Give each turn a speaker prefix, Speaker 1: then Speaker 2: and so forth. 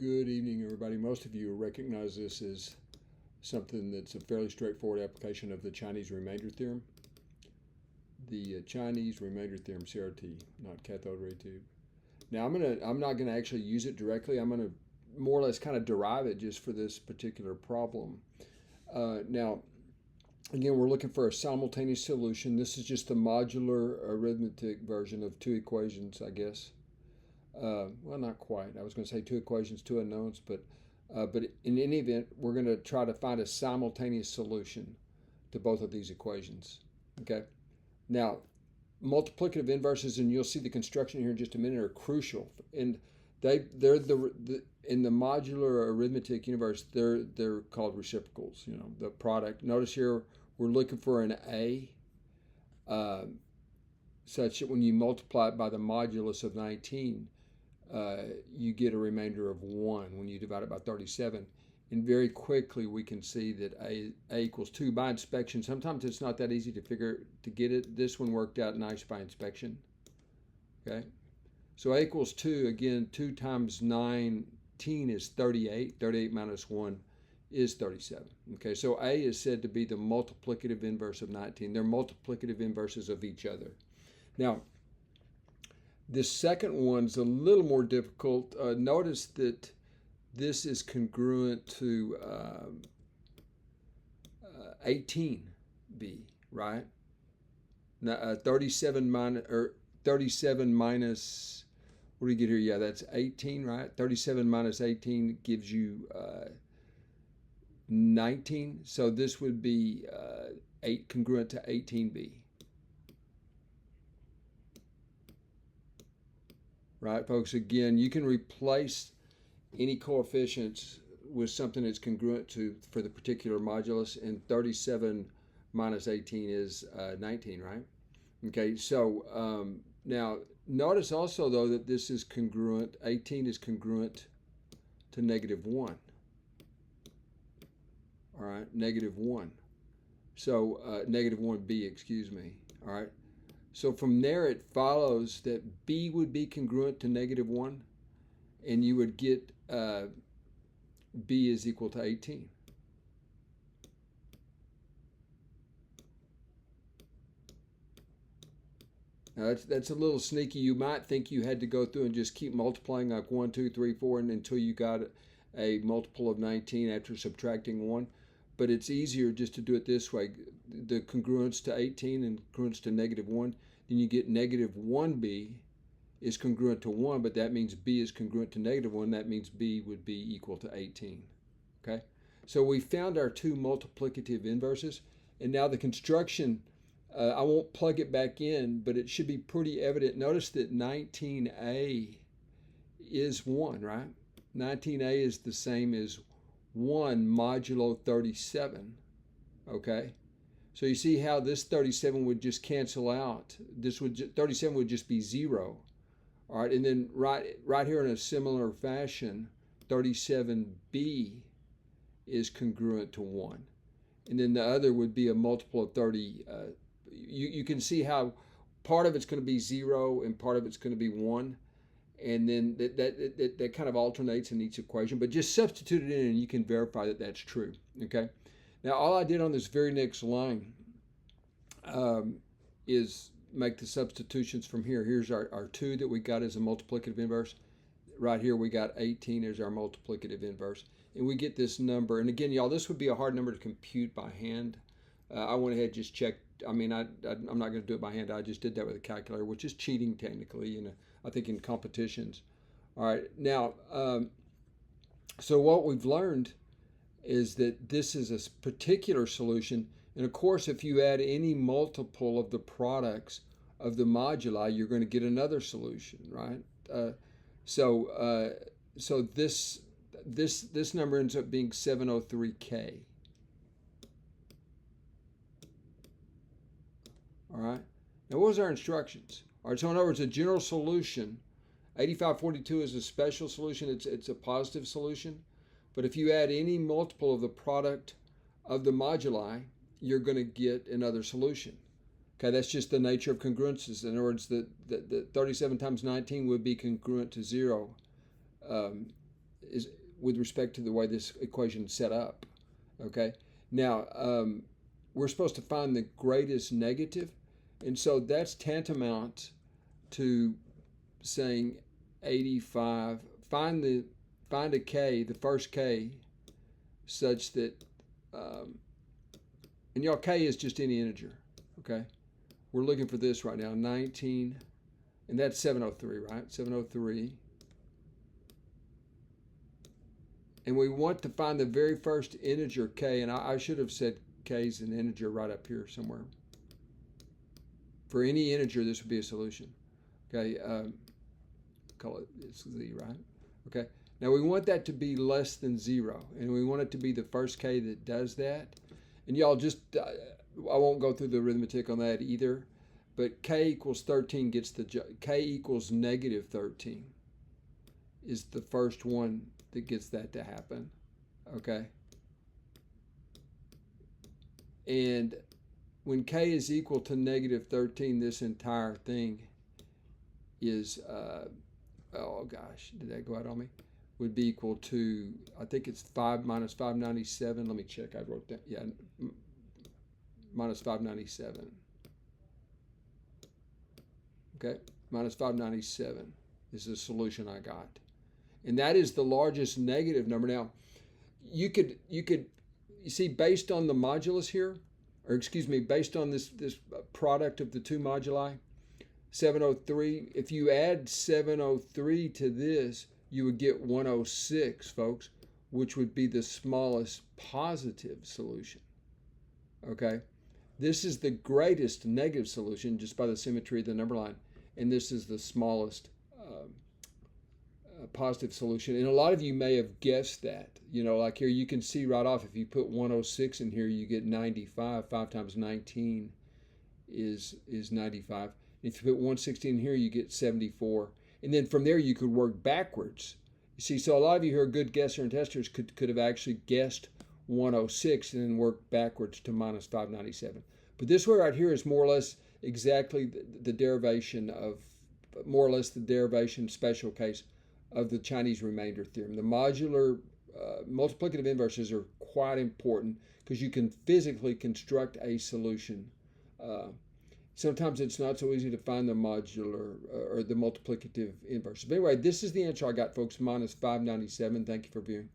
Speaker 1: Good evening, everybody. Most of you recognize this as something that's a fairly straightforward application of the Chinese Remainder Theorem. The Chinese Remainder Theorem, CRT, not cathode ray tube. Now, I'm not gonna actually use it directly. I'm gonna more or less kind of derive it just for this particular problem. Now, again, we're looking for a simultaneous solution. This is just the modular arithmetic version of two equations, I guess. Well, not quite. I was going to say two equations, two unknowns, but in any event, we're going to try to find a simultaneous solution to both of these equations. Okay. Now, multiplicative inverses, and you'll see the construction here in just a minute, are crucial, and they're in the modular arithmetic universe. They're called reciprocals. You know, the product. Notice here we're looking for an A. Such that when you multiply it by the modulus of 19, you get a remainder of 1 when you divide it by 37. And very quickly we can see that A equals 2 by inspection. Sometimes it's not that easy to get it. This one worked out nice by inspection. Okay, so A equals 2. Again, 2 times 19 is 38. 38 minus 1 is 37. Okay, so A is said to be the multiplicative inverse of 19. They're multiplicative inverses of each other. Now, this second one's a little more difficult. Notice that this is congruent to 18b, right? Now, 37 minus, what do you get here? Yeah, that's 18, right? 37 minus 18 gives you 19. So this would be 8 congruent to 18b. Right, folks, again, you can replace any coefficients with something that's congruent to for the particular modulus, and 37 minus 18 is 19, right? Okay, so now notice also, though, that this is congruent, 18 is congruent to negative 1. All right, negative 1. So negative 1b, excuse me, all right? So from there, it follows that b would be congruent to negative 1, and you would get b is equal to 18. Now that's a little sneaky. You might think you had to go through and just keep multiplying like 1, 2, 3, 4, and until you got a multiple of 19 after subtracting 1. But it's easier just to do it this way. The congruence to 18 and congruence to negative 1. Then you get negative 1b is congruent to 1, but that means b is congruent to negative 1. That means b would be equal to 18. Okay? So we found our two multiplicative inverses. And now the construction, I won't plug it back in, but it should be pretty evident. Notice that 19a is 1, right? 19a is the same as 1 modulo 37, okay? So you see how this 37 would just cancel out. 37 would just be 0, all right? And then right here in a similar fashion, 37b is congruent to 1. And then the other would be a multiple of 30. You can see how part of it's going to be 0 and part of it's going to be 1. And then that kind of alternates in each equation, but just substitute it in and you can verify that that's true, okay? Now, all I did on this very next line is make the substitutions from here. Here's our 2 that we got as a multiplicative inverse. Right here we got 18 as our multiplicative inverse. And we get this number. And again, y'all, this would be a hard number to compute by hand. I went ahead and just checked. I mean, I'm not going to do it by hand. I just did that with a calculator, which is cheating technically, you know, I think in competitions. All right, now, so what we've learned is that this is a particular solution. And of course, if you add any multiple of the products of the moduli, you're going to get another solution, right? So this number ends up being 703k. All right. Now, what was our instructions? All right. So in other words, a general solution, 8542 is a special solution. It's a positive solution. But if you add any multiple of the product of the moduli, you're going to get another solution. Okay, that's just the nature of congruences. In other words, the 37 times 19 would be congruent to 0. is with respect to the way this equation is set up. Okay, now we're supposed to find the greatest negative, and so that's tantamount to saying 85. Find a k, the first k, such that and y'all, k is just any integer. Okay, we're looking for this right now, 19, and that's 703, right? 703. And we want to find the very first integer k, and I should have said k is an integer right up here somewhere. For any integer, this would be a solution. Okay, call it z, right? Okay, now we want that to be less than 0, and we want it to be the first k that does that. And y'all just, I won't go through the arithmetic on that either, but k equals 13 gets the, k equals negative 13 is the first one that gets that to happen, okay? And when k is equal to negative 13, this entire thing is, oh gosh, did that go out on me? Would be equal to, I think it's 5 minus 597. Let me check, I wrote that, yeah, minus 597. Okay, minus 597 is the solution I got. And that is the largest negative number. Now, you see, based on the modulus here, or excuse me, based on this product of the two moduli, 703, if you add 703 to this, you would get 106, folks, which would be the smallest positive solution. Okay? This is the greatest negative solution just by the symmetry of the number line, and this is the smallest positive solution. And a lot of you may have guessed that. You know, like here you can see right off, if you put 106 in here, you get 95. 5 times 19 is 95. If you put 116 here, you get 74. And then from there, you could work backwards. You see, so a lot of you who are good guesser and testers could have actually guessed 106 and then worked backwards to minus 597. But this one right here is more or less exactly the derivation of, more or less the derivation special case of the Chinese remainder theorem. The modular multiplicative inverses are quite important because you can physically construct a solution. Sometimes it's not so easy to find the modular or the multiplicative inverse. But anyway, this is the answer I got, folks, minus 597. Thank you for viewing.